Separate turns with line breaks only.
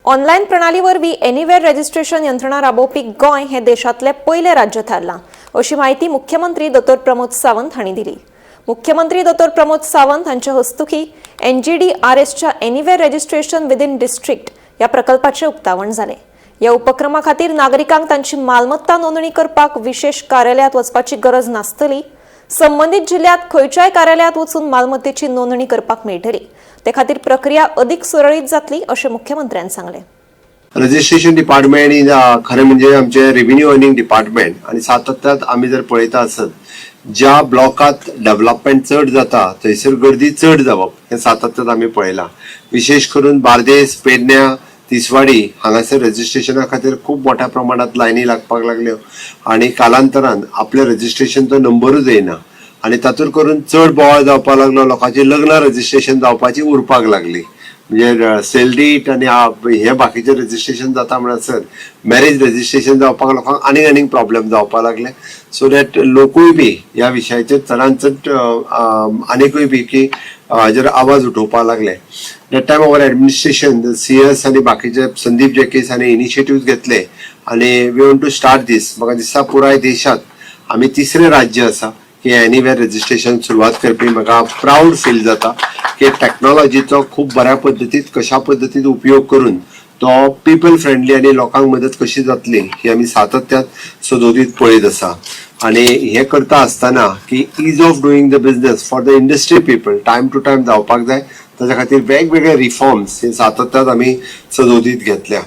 Online प्रणालीवर we anywhere registration यंत्रणा राबोवपी गोंय हे देशातले पहिले राज्य थारलां अशी माहिती मुख्यमंत्री दोतोर प्रमोद सावंत हांणी दिली। मुख्यमंत्री दोतोर प्रमोद सावंत हांचे हस्तुकी NGDRSच्या एनिवेअर रजिस्ट्रेशन विदिन डिस्ट्रिक्ट या प्रकल्पाचे उक्तावण जाले। या उपक्रमा खातीर नागरिकांक तांची मालमत्ता नोंदणी करपाक विशेष कार्यालयात वचपाची गरज नासतली। संबंधित जिल्ह्यात खंयच्याय कार्यालयात वचून मालमत्तेची नोंदणी करपाक मेळटली। ते खातीर प्रक्रिया अधिक सुरळीत जातली अशें मुख्यमंत्र्यांनी सांगले।
रजिस्ट्रेशन डिपार्टमेंट इज खरें म्हणजे आमचे रेव्हेन्यू अर्निंग डिपार्टमेंट आणि सातत्यात आम्ही जर पळयता आसत ज्या ब्लॉकात डेव्हलपमेंट चड जाता थंयसर गर्दी चड जावप हे सातत्यात आम्ही पळयलां। विशेष करून बार्देस, पेडण्यां, तिसवाडी हांगासर रजिस्ट्रेशना खातीर खूप मोठ्या प्रमाणात लायनी लागपाक लागल्यो आणि कालांतरान आपल्या रजिस्ट्रेशनचो नंबरूच येना आणि तातूंत करून चड बोवाळ जावपाक लागलो। लोकांची लग्न रजिस्ट्रेशन जावपाची उरपाक लागली, म्हणजे सेल डीट आणि हे बाकीचे रजिस्ट्रेशन जाता म्हणसर मॅरेज रजिस्ट्रेशन जावपाक लोकांक आनीक प्रॉब्लेम जावपाक लागले। सो दॅट लोकूय बी ह्या विशयाचेर चडांत चड आनीकूय बी की हाजेर आवाज उठोवपाक लागले। That time our administration CS आणि बाकीचे संदीप जॅकीस हांणी इनिशिएटिव्ह घेतले आणि we want to start this. म्हाका दिसता पुराय देशात आमी तिसरे राज्य आसा की एनिवेअर रजिस्ट्रेशन सुरवात करपी। म्हाका प्राऊड फील जाता की टेक्नॉलॉजीचो खूप बऱ्या पद्धतीत कशा पद्धतीत उपयोग करून तो पीपल फ्रेंडली आणि लोकांक मदत कशी जातली ही आमी सातत्यात सदोदीत पळयत आसा। आणि हे करता आसतना की ease of doing the business for the industry people time to time जावपाक जाय, ताच्या खातीर वेगवेगळे रिफॉर्म्स हे सातत्यात आमी सदोदीत घेतल्या।